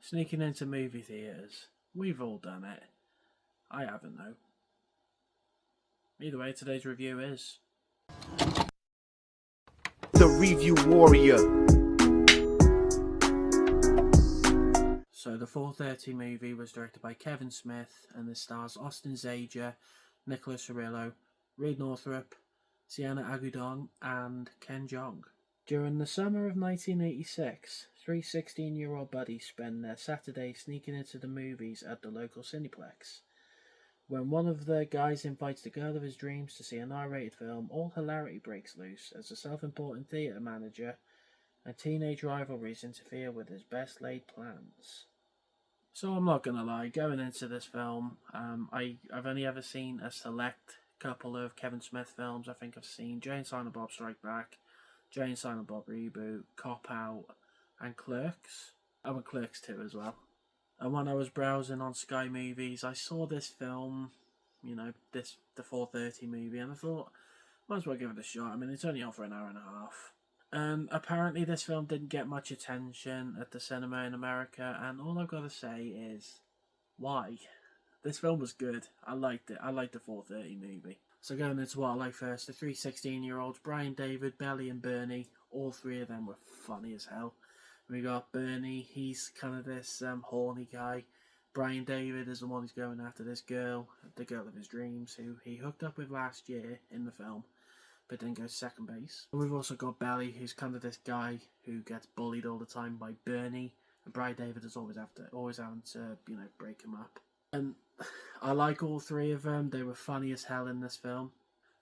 Sneaking into movie theatres. We've all done it. I haven't though. Either way, today's review is The Review Warrior. So the 4:30 movie was directed by Kevin Smith and it stars Austin Zager, Nicholas Cirillo, Reed Northrup, Sienna Agudong and Ken Jeong. During the summer of 1986, three 16-year-old buddies spend their Saturday sneaking into the movies at the local Cineplex. When one of the guys invites the girl of his dreams to see an R-rated film, all hilarity breaks loose as a self-important theatre manager and teenage rivalries interfere with his best-laid plans. So I'm not gonna lie, going into this film, I've only ever seen a select couple of Kevin Smith films. I think I've seen Jay and Silent Bob Strike Back, Jay and Silent Bob Reboot, Cop Out, and Clerks. Oh, and Clerks 2 as well. And when I was browsing on Sky Movies, I saw this film, the 4:30 movie, and I thought, might as well give it a shot. I mean, it's only on for an hour and a half. And apparently this film didn't get much attention at the cinema in America, and all I've got to say is, why? This film was good. I liked it. I liked the 4:30 movie. So going into what I like first, the three 16-year-olds, Brian, David, Belly and Bernie, all three of them were funny as hell. We got Bernie, he's kind of this horny guy. Brian David is the one who's going after this girl, the girl of his dreams, who he hooked up with last year in the film, but then goes second base. And we've also got Belly, who's kind of this guy who gets bullied all the time by Bernie, and Brian David is always having to, break him up. And I like all three of them. They were funny as hell in this film.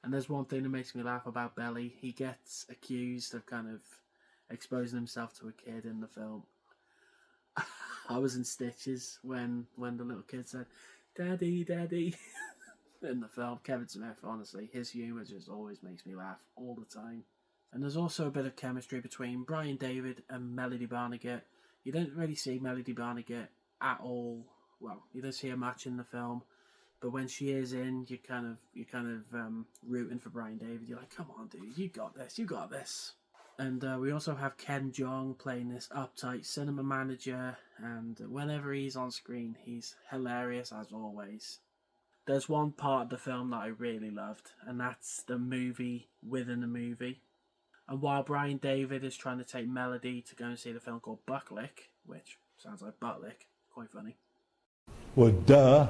And there's one thing that makes me laugh about Belly. He gets accused of kind of exposing himself to a kid in the film. I was in stitches when the little kid said, "Daddy, Daddy," in the film. Kevin Smith, honestly, his humour just always makes me laugh all the time. And there's also a bit of chemistry between Brian David and Melody Barnegat. You don't really see Melody Barnegat at all. Well, you don't see her much in the film, but when she is in, you're kind of rooting for Brian David. You're like, come on, dude, you got this. And we also have Ken Jeong playing this uptight cinema manager, and whenever he's on screen, he's hilarious as always. There's one part of the film that I really loved, and that's the movie within the movie. And while Brian David is trying to take Melody to go and see the film called Bucklick, which sounds like Buttlick, quite funny. Well, duh.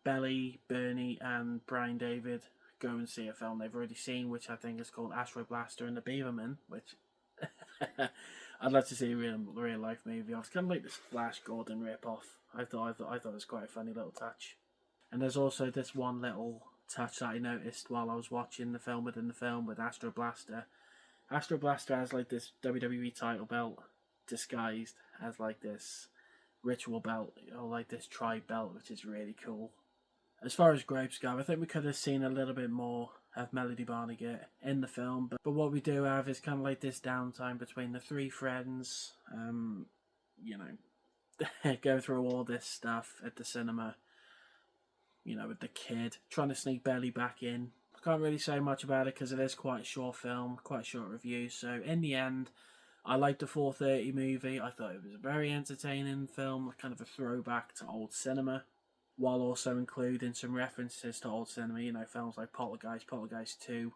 Belly, Bernie, and Brian David go and see a film they've already seen, which I think is called Astro Blaster and the Beaverman, which I'd like to see a real life movie. It's kind of like this Flash Gordon rip-off. I thought it was quite a funny little touch. And there's also this one little touch that I noticed while I was watching the film within the film with Astro Blaster. Astro Blaster has like this WWE title belt disguised as like this ritual belt, or like this tribe belt, which is really cool. As far as gripes go, I think we could have seen a little bit more of Melody Barnegat in the film, but what we do have is kind of like this downtime between the three friends, go through all this stuff at the cinema, with the kid, trying to sneak Belly back in. I can't really say much about it because it is quite a short film, quite a short review, so in the end, I liked the 4:30 movie. I thought it was a very entertaining film, kind of a throwback to old cinema, while also including some references to old cinema, films like Poltergeist, Poltergeist 2,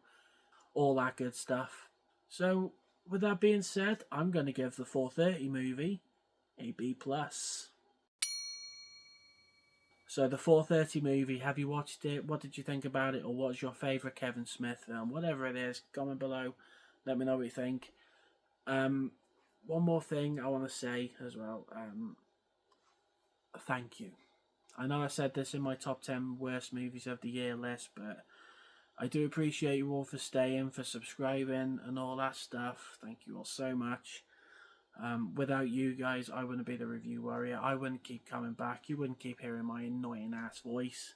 all that good stuff. So, with that being said, I'm going to give the 4:30 movie a B+. So, the 4:30 movie, have you watched it? What did you think about it? Or what's your favourite Kevin Smith film? Whatever it is, comment below. Let me know what you think. One more thing I want to say as well. Thank you. I know I said this in my top 10 worst movies of the year list, but I do appreciate you all for staying, for subscribing and all that stuff. Thank you all so much. Without you guys, I wouldn't be the Review Warrior. I wouldn't keep coming back. You wouldn't keep hearing my annoying ass voice.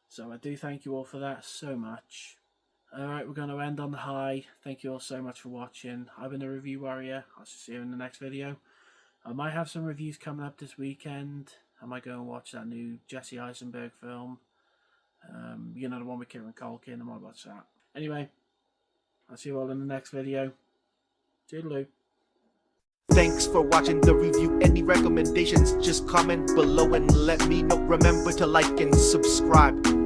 So I do thank you all for that so much. Alright, we're going to end on the high. Thank you all so much for watching. I've been the Review Warrior. I'll see you in the next video. I might have some reviews coming up this weekend. I might go and watch that new Jesse Eisenberg film. The one with Kieran Culkin. I might watch that. Anyway, I'll see you all in the next video. Toodaloo. Thanks for watching the review. Any recommendations, just comment below and let me know. Remember to like and subscribe.